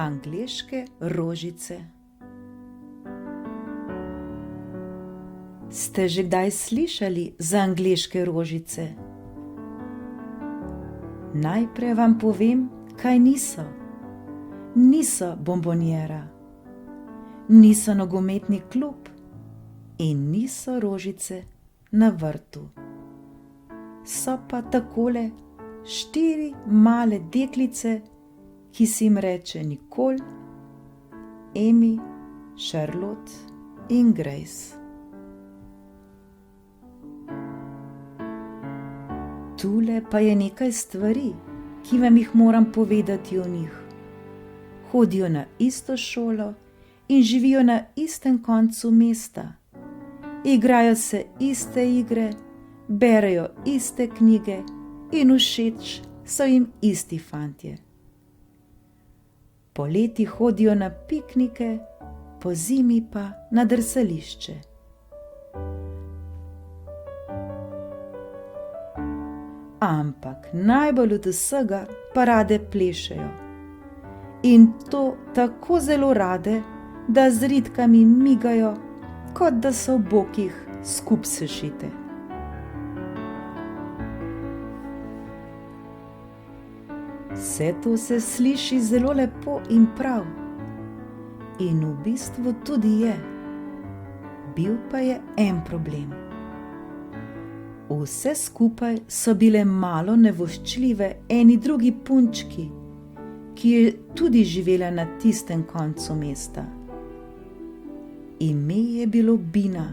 Angleške rožice. Ste že kdaj slišali za angleške rožice? Najprej vam povem, kaj niso. Niso bombonjera, niso nogometni klub in niso rožice na vrtu. So pa takole 4 male deklice, ki si jim reče Nicole, Amy, Charlotte in Grace. Tule pa je nekaj stvari, ki vam jih moram povedati o njih. Hodijo na isto šolo in živijo na istem koncu mesta. Igrajo se iste igre, berejo iste knjige in všeč so jim isti fantje. Poleti hodijo na piknike, pozimi pa na drsališče. Ampak najbolj od vsega pa rade plešejo. In to tako zelo rade, da z ritkami migajo, kot da so v bokih skup sešite. Vse to se sliši zelo lepo in prav. In v bistvu tudi je. Bil pa je en problem. Vse skupaj so bile malo nevoščljive eni drugi punčki, ki je tudi živela na tistem koncu mesta. Ime je bilo Bina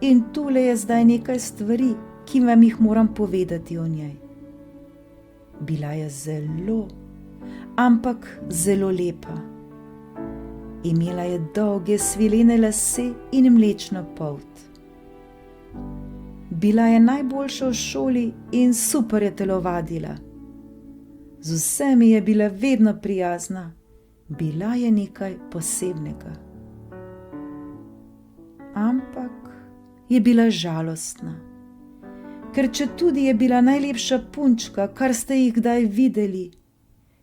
in tule je zdaj nekaj stvari, ki vam jih moram povedati o njej. Bila je zelo, ampak zelo lepa. Imela je dolge svilene lase in mlečno polt. Bila je najboljša v šoli in super je telovadila. Z vsemi je bila vedno prijazna, bila je nekaj posebnega. Ampak je bila žalostna, ker četudi je bila najlepša punčka, kar ste jih kdaj videli,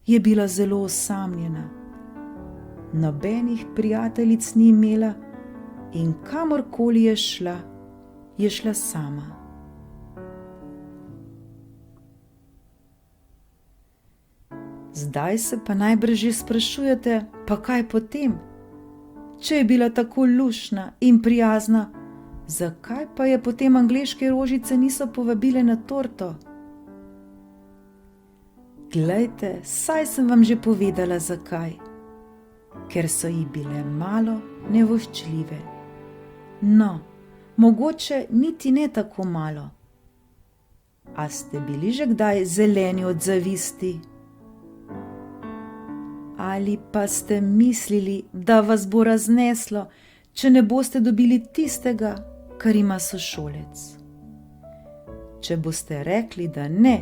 je bila zelo osamljena. Nobenih prijateljic ni imela in kamorkoli je šla sama. Zdaj se pa najbrž že sprašujete, pa kaj potem? Če je bila tako luštna in prijazna, zakaj pa je potem angleške rožice niso povabile na torto? Glejte, saj sem vam že povedala zakaj. Ker so ji bile malo nevoščljive. No, mogoče niti ne tako malo. A ste bili že kdaj zeleni od zavisti? Ali pa ste mislili, da vas bo razneslo, če ne boste dobili tistega, kar ima sošolec? Če boste rekli, da ne,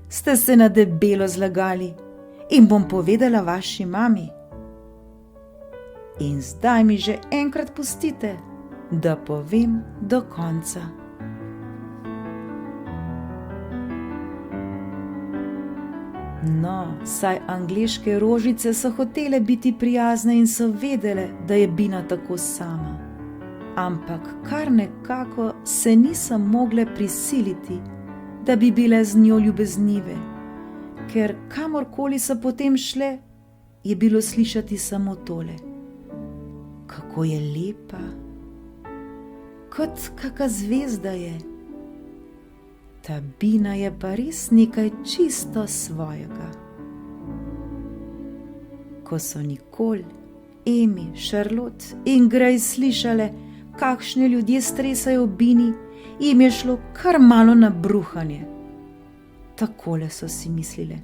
ste se na debelo zlagali in bom povedala vaši mami. In zdaj mi že enkrat pustite, da povem do konca. No, saj angleške rožice so hotele biti prijazne in so vedele, da je Bina tako sama. Ampak kar nekako se niso mogle prisiliti, da bi bile z njo ljubeznive, ker kamorkoli so potem šle, je bilo slišati samo tole. Kako je lepa, kot kaka zvezda je. Ta Bina je pa res nekaj čisto svojega. Ko so Nicole, Amy, Charlotte in Grace slišale, kakšne ljudje stresajo v Bini, jim je šlo kar malo na bruhanje. Takole so si mislile.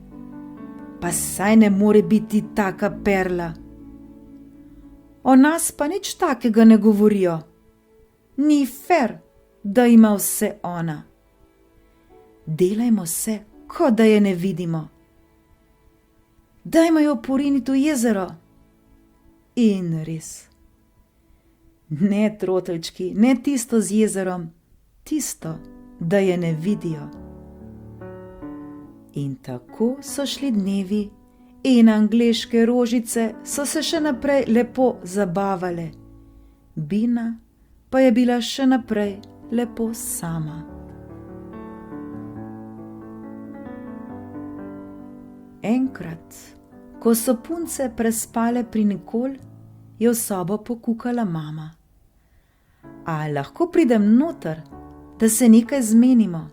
Pa saj ne more biti taka perla. O nas pa nič takega ne govorijo. Ni fer, da ima vse ona. Delajmo se, kot da je ne vidimo. Dajmo jo poriniti v jezero. In res. Ne, troteljčki, ne tisto z jezerom, tisto, da je ne vidijo. In tako so šli dnevi in angleške rožice so se še naprej lepo zabavale. Bina pa je bila še naprej lepo sama. Enkrat, ko so punce prespale pri Nicole, je v sobo pokukala mama. A lahko pridem noter, da se nekaj zmenimo?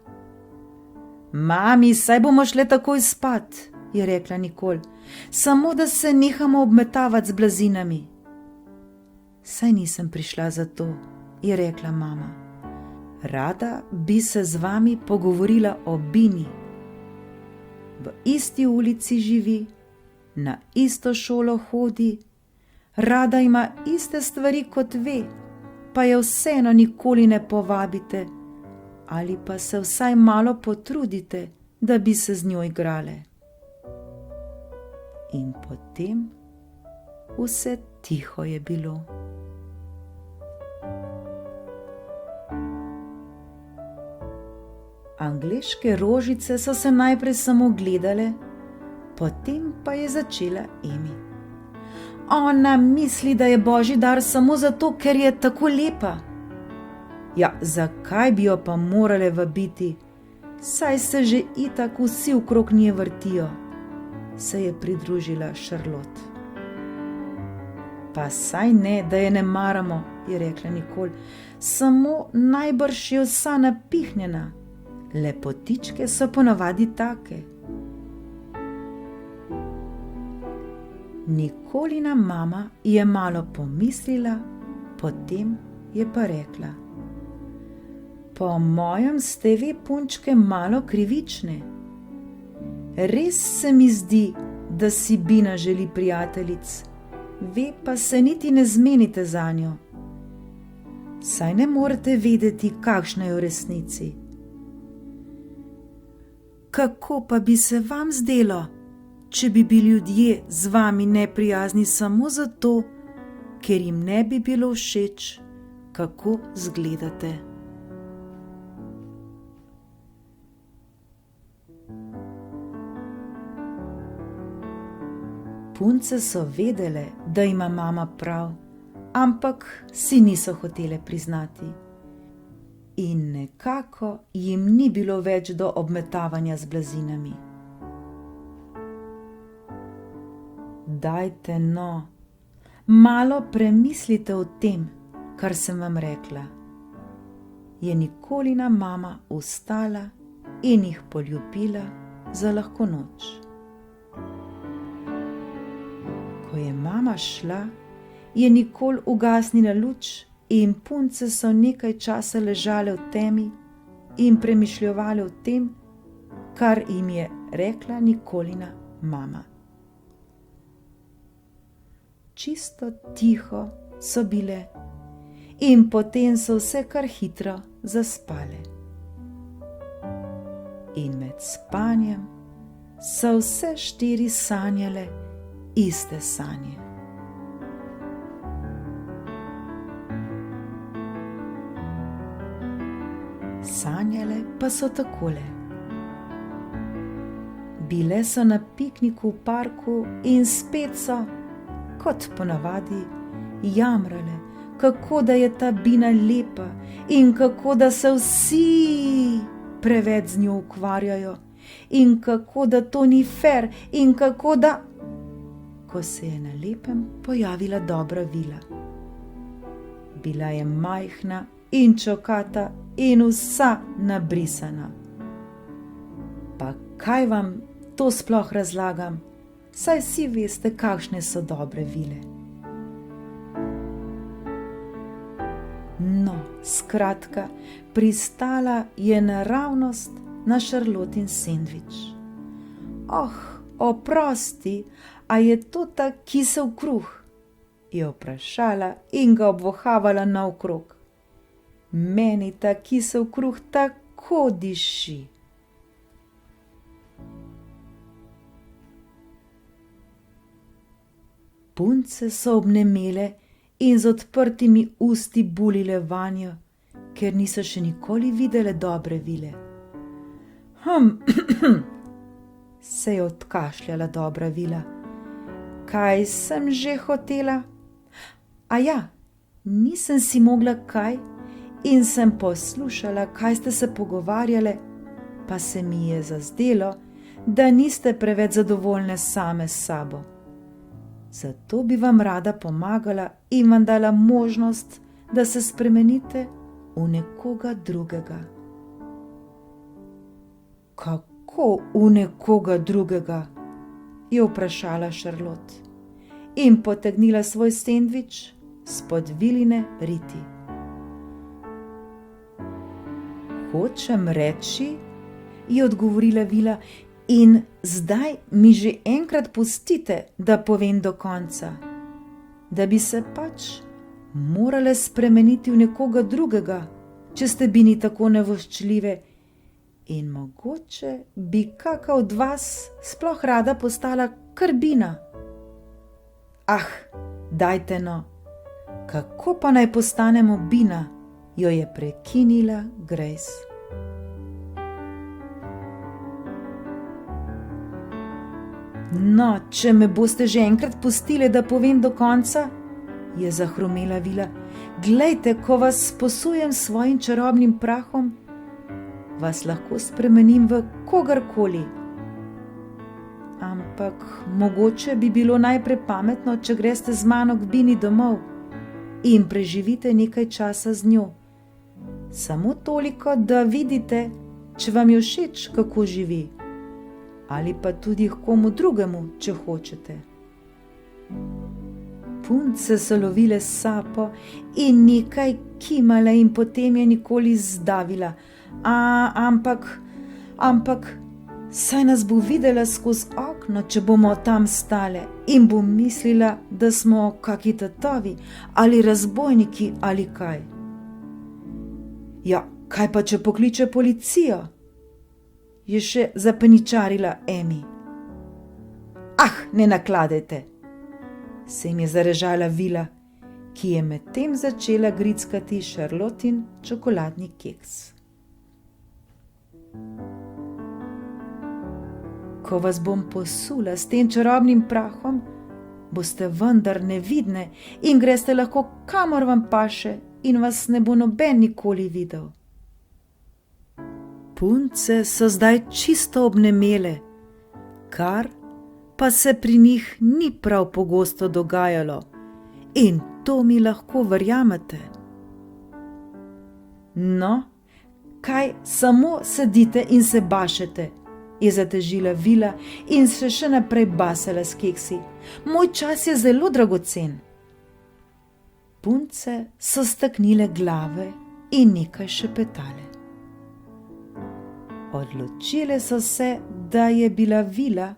Mami, saj bomo šle takoj spat, je rekla Nicole, samo da se nehamo obmetavati z blazinami. Saj nisem prišla za to, je rekla mama. Rada bi se z vami pogovorila o Bini. V isti ulici živi, na isto šolo hodi, rada ima iste stvari kot ve, pa je vseeno nikoli ne povabite ali pa se vsaj malo potrudite, da bi se z njo igrale. In potem vse tiho je bilo. Angleške rožice so se najprej samo gledale, potem pa je začela Emi. Ona misli, da je božji dar samo zato, ker je tako lepa. Ja, zakaj bi jo pa morale vabiti? Saj se že itak vsi okrog nje vrtijo, se je pridružila Charlotte. Pa saj ne, da je ne maramo, je rekla Nicole, samo najbrž je vsa napihnjena. Lepotičke so ponavadi take. Nikolina mama je malo pomislila, potem je pa rekla: Po mojem ste vi punčke malo krivične. Res se mi zdi, da si Bina želi prijateljic, ve pa se niti ne zmenite zanjo. Saj ne morete vedeti, kakšna je v resnici. Kako pa bi se vam zdelo, če bi bili ljudje z vami neprijazni samo zato, ker jim ne bi bilo všeč, kako zgledate? Punce so vedele, da ima mama prav, ampak si niso hotele priznati. In nekako jim ni bilo več do obmetavanja z blazinami. Dajte no, malo premislite o tem, kar sem vam rekla. Je Nikolina mama vstala in jih poljubila za lahko noč. Ko je mama šla, je Nicole ugasnila luč in punce so nekaj časa ležale v temi in premišljevale o tem, kar jim je rekla Nikolina mama. Čisto tiho so bile in potem so vse kar hitro zaspale. In med spanjem so vse štiri sanjale iste sanje. Sanjale pa so takole. Bile so na pikniku v parku in spet so, kot ponavadi, jamrale, kako da je ta Bina lepa in kako da se vsi preveč z njo ukvarjajo in kako da to ni fer in kako da... Ko se je na lepem pojavila dobra vila. Bila je majhna in čokata in vsa nabrisana. Pa kaj vam to sploh razlagam, saj vsi veste, kakšne so dobre vile. No, skratka, pristala je naravnost na Charlottin sendvič. Oh, oprosti, a je to ta kisel kruh? Je vprašala in ga obvohavala naokrog. Meni ta kisel kruh tako diši. Punce so obnemele in z odprtimi usti bulile vanjo, ker niso še nikoli videle dobre vile. Se je odkašljala dobra vila. kaj sem že hotela? A ja, nisem si mogla kaj in sem poslušala, kaj ste se pogovarjale, pa se mi je zazdelo, da niste preveč zadovoljne same s sabo. Zato bi vam rada pomagala in vam dala možnost, da se spremenite v nekoga drugega. Kako v nekoga drugega? Je vprašala Charlotte in potegnila svoj sendvič spod Viline riti. Hočem reči, je odgovorila Vila, in zdaj mi že enkrat pustite, da povem do konca, da bi se pač morale spremeniti v nekoga drugega, če ste bili tako nevoščljive, in mogoče bi kaka od vas sploh rada postala kar Bina. Ah, dajte no, kako pa naj postanemo Bina, jo je prekinila Grace. No, če me boste že enkrat pustili, da povem do konca, je zahrumela Vila. Glejte, ko vas posujem s svojim čarobnim prahom, vas lahko spremenim v kogarkoli. Ampak mogoče bi bilo najprej pametno, če greste z mano k Bini domov in preživite nekaj časa z njo. Samo toliko, da vidite, če vam je všeč, kako živi, ali pa tudi k komu drugemu, če hočete. Punce so lovile sapo in nekaj kimale in potem je nikoli zdavila. Ampak, saj nas bo videla skozi okno, če bomo tam stale, in bo mislila, da smo kaki tatovi ali razbojniki ali kaj. Ja, kaj pa, če pokliče policijo? Je še zapeničarila Amy. Ah, ne nakladajte, se jim je zarežala Vila, ki je medtem začela grickati Charlottin čokoladni keks. Ko vas bom posula s tem čarobnim prahom, boste vendar nevidne in greste lahko kamor vam paše in vas ne bo noben nikoli videl. Punce so zdaj čisto obnemele, kar pa se pri njih ni prav pogosto dogajalo, in to mi lahko verjamete. No, kaj samo sedite in se bašete, je zatežila Vila in se še naprej basala s keksi. Moj čas je zelo dragocen. Punce so staknile glave in nekaj šepetale. Odločile so se, da je bila Vila,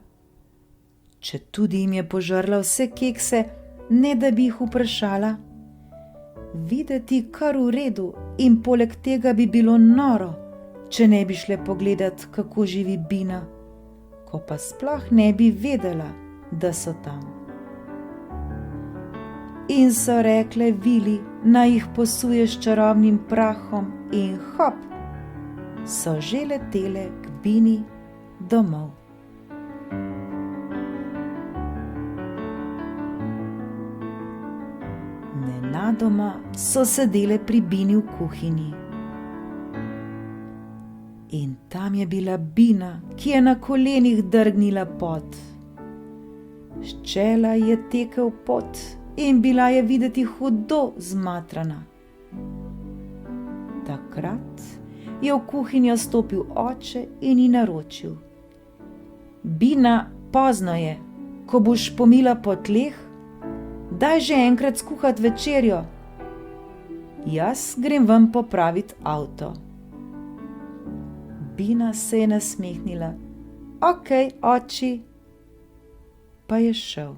četudi jim je požrla vse kekse, ne da bi jih vprašala, videti kar v redu, in poleg tega bi bilo noro, če ne bi šle pogledat, kako živi Bina, ko pa sploh ne bi vedela, da so tam. In so rekle Vili, naj jih posuje s čarobnim prahom, in hop, so že letele k Bini domov. Nenadoma so sedele pri Bini v kuhinji. In tam je bila Bina, ki je na kolenih drgnila pot. S čela je tekel pot in bila je videti hudo zmatrana. Takrat je v kuhinjo stopil oče in ji naročil: Bina, pozno je, ko boš pomila po tleh, daj že enkrat skuhat večerjo. Jaz grem ven popravit avto. Bina se je nasmehnila. Okej, oči, pa je šel.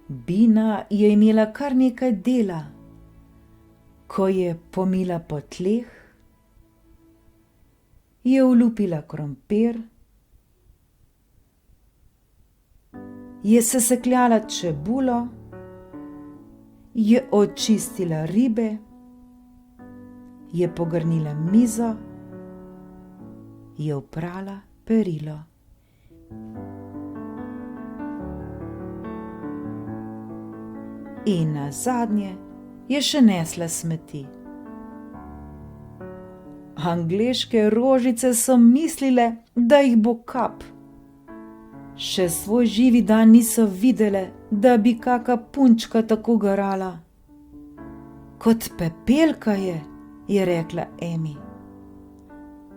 Bina je imela kar nekaj dela. Ko je pomila po tleh, je olupila krompir, je sesekljala čebulo, je očistila ribe, je pogrnila mizo je oprala perilo. In nazadnje je še nesla smeti. Angleške rožice so mislile, da jih bo kap. Še svoj živi dan niso videle, da bi kaka punčka tako garala. Kot pepelka je rekla Amy.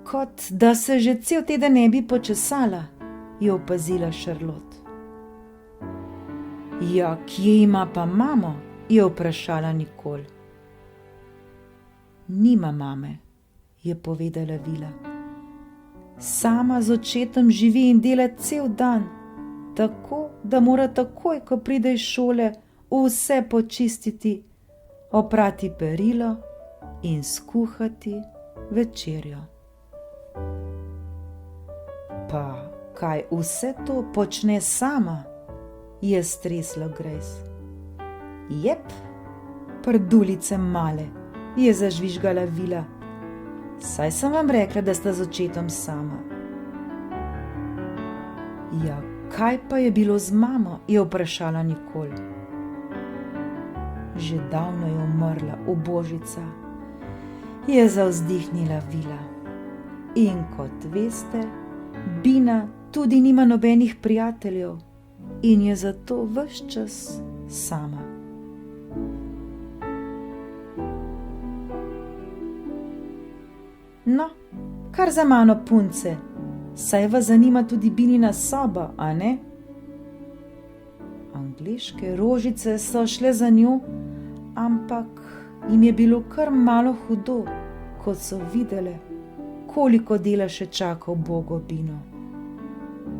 Kot da se že cel teden ne bi počesala, je opazila Charlotte. Ja, kje ima pa mamo? Je vprašala Nicole. Nima mame, je povedala Vila. Sama z očetom živi in dela cel dan, tako da mora takoj, ko pride iz šole, vse počistiti, oprati perilo in skuhati večerjo. Pa kaj vse to počne sama? Je stresla Grace. Jep, prdulice male, je zažvižgala Vila. Saj sem vam rekla, da sta z očetom sama. Ja, kaj pa je bilo z mamo? Je vprašala Nicole. Že davno je umrla, ubožica, je zavzdihnila Vila. In kot veste, Bina tudi nima nobenih prijateljev in je zato ves čas sama. No, kar za mano, punce, saj vas zanima tudi Binina soba, a ne? Angleške rožice so šle za njo, ampak jim je bilo kar malo hudo, kot so videle, koliko dela še čaka ubogo Bino.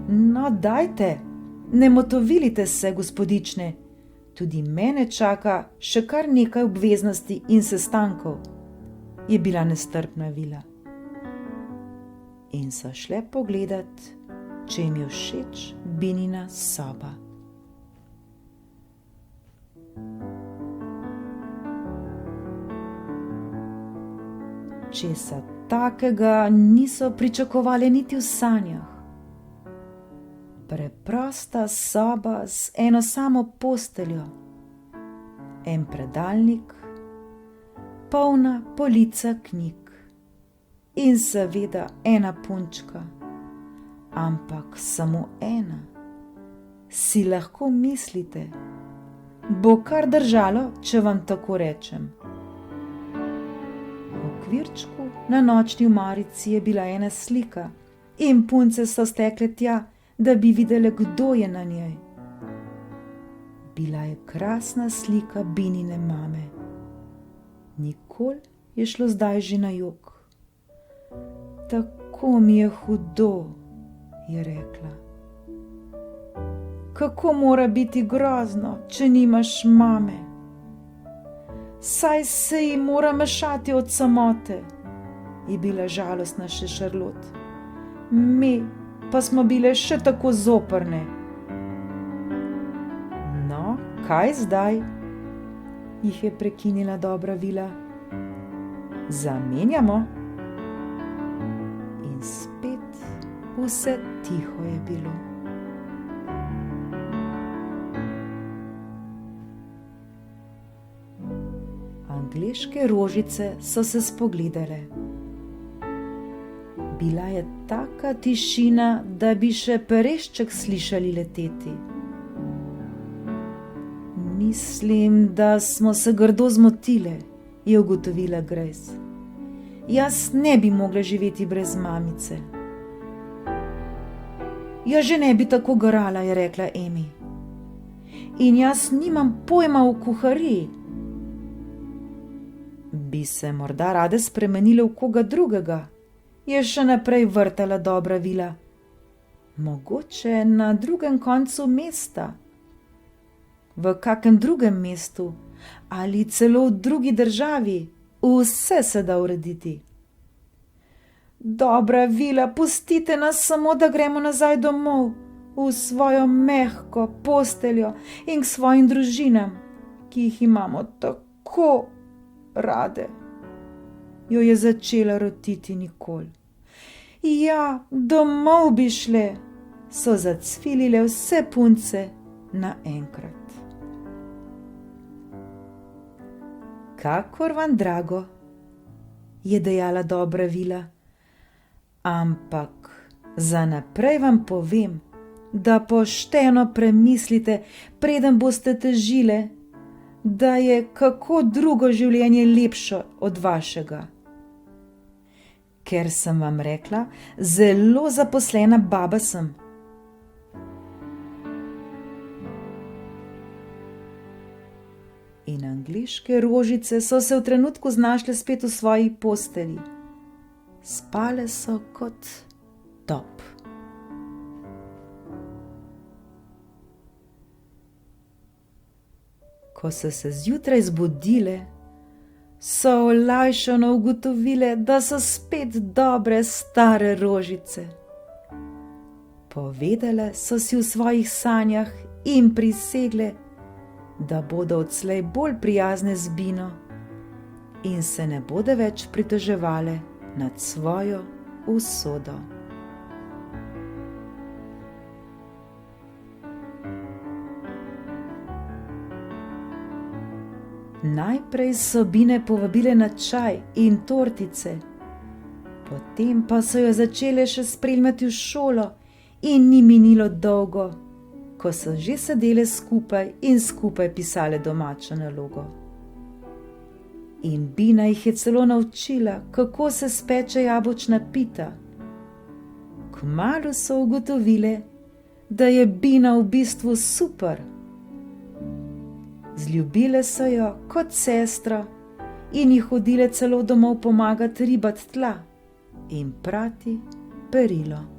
No, dajte, ne motovilite se, gospodične, tudi mene čaka še kar nekaj obveznosti in sestankov, je bila nestrpna Vila. In so šle pogledat, če jim je všeč Binina soba. Česa takega niso pričakovali niti v sanjah. Preprosta soba z eno samo posteljo, en predalnik, polna polica knjig in seveda ena punčka, ampak samo ena. Si lahko mislite, bo kar držalo, če vam tako rečem. V okvirčku na nočni omarici je bila ena slika in punce so stekle tja, da bi videle, kdo je na njej. Bila je krasna slika Binine mame. Nicole je šlo zdaj že na jok. Tako mi je hudo, je rekla. Kako mora biti grozno, če nimaš mame? Saj se ji mora mešati od samote, je bila žalostna še Charlotte. Mi pa smo bile še tako zoprne. No, kaj zdaj? Jih je prekinila dobra Vila. Zamenjamo. In spet vse tiho je bilo. Angleške rožice so se spogledale. Bila je taka tišina, da bi še perešček slišali leteti. Mislim, da smo se grdo zmotile, je ugotovila Grace. Jaz ne bi mogla živeti brez mamice. Ja, že ne bi tako garala, je rekla Amy. In jaz nimam pojma v kuhariji. Bi se morda rade spremenile v koga drugega, je še naprej vrtala dobra Vila. Mogoče na drugem koncu mesta, v kakem drugem mestu ali celo v drugi državi, vse se da urediti. Dobra Vila, pustite nas samo, da gremo nazaj domov, v svojo mehko posteljo in k svojim družinam, ki jih imamo tako rade. Jo je začela rotiti Nicole. Ja, domov bi šle, so zacvilile vse punce naenkrat. Kakor vam drago, je dejala dobra vila, ampak za naprej vam povem, da pošteno premislite, preden boste težile, da je kako drugo življenje lepše od vašega. Ker sem vam rekla, zelo zaposlena baba sem. In angleške rožice so se v trenutku znašle spet v svoji postelji. Spale so kot top. Ko so se zjutraj zbudile, so olajšano ugotovile, da so spet dobre stare rožice. Povedale so si v svojih sanjah in prisegle, da bodo odslej bolj prijazne z Bino in se ne bodo več pritoževale nad svojo usodo. Najprej so Bine povabile na čaj in tortice, potem pa so jo začele še spremljati v šolo in ni minilo dolgo, ko so že sedele skupaj in skupaj pisale domačo nalogo. In Bina jih je celo naučila, kako se speče jabolčna pita. Kmalu so ugotovile, da je Bina v bistvu super. Zljubile so jo kot sestra in ji hodile celo domov pomagati ribati tla in prati perilo.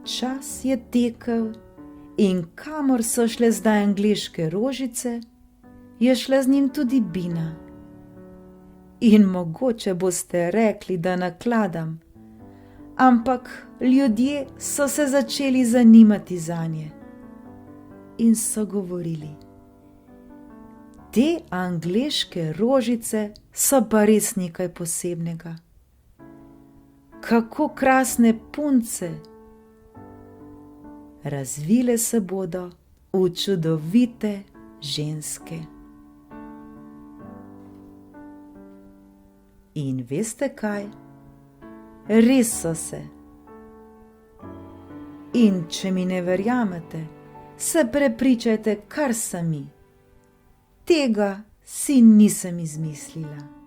Čas je tekel in kamor so šle zdaj angleške rožice, je šla z njim tudi Bina. In mogoče boste rekli, da nakladam, ampak ljudje so se začeli zanimati zanje in so govorili: te angleške rožice so pa res nekaj posebnega. Kako krasne punce! Razvile se bodo v čudovite ženske. In veste kaj? Res so se. In če mi ne verjamete, se prepričajte kar sami. Tega si nisem izmislila.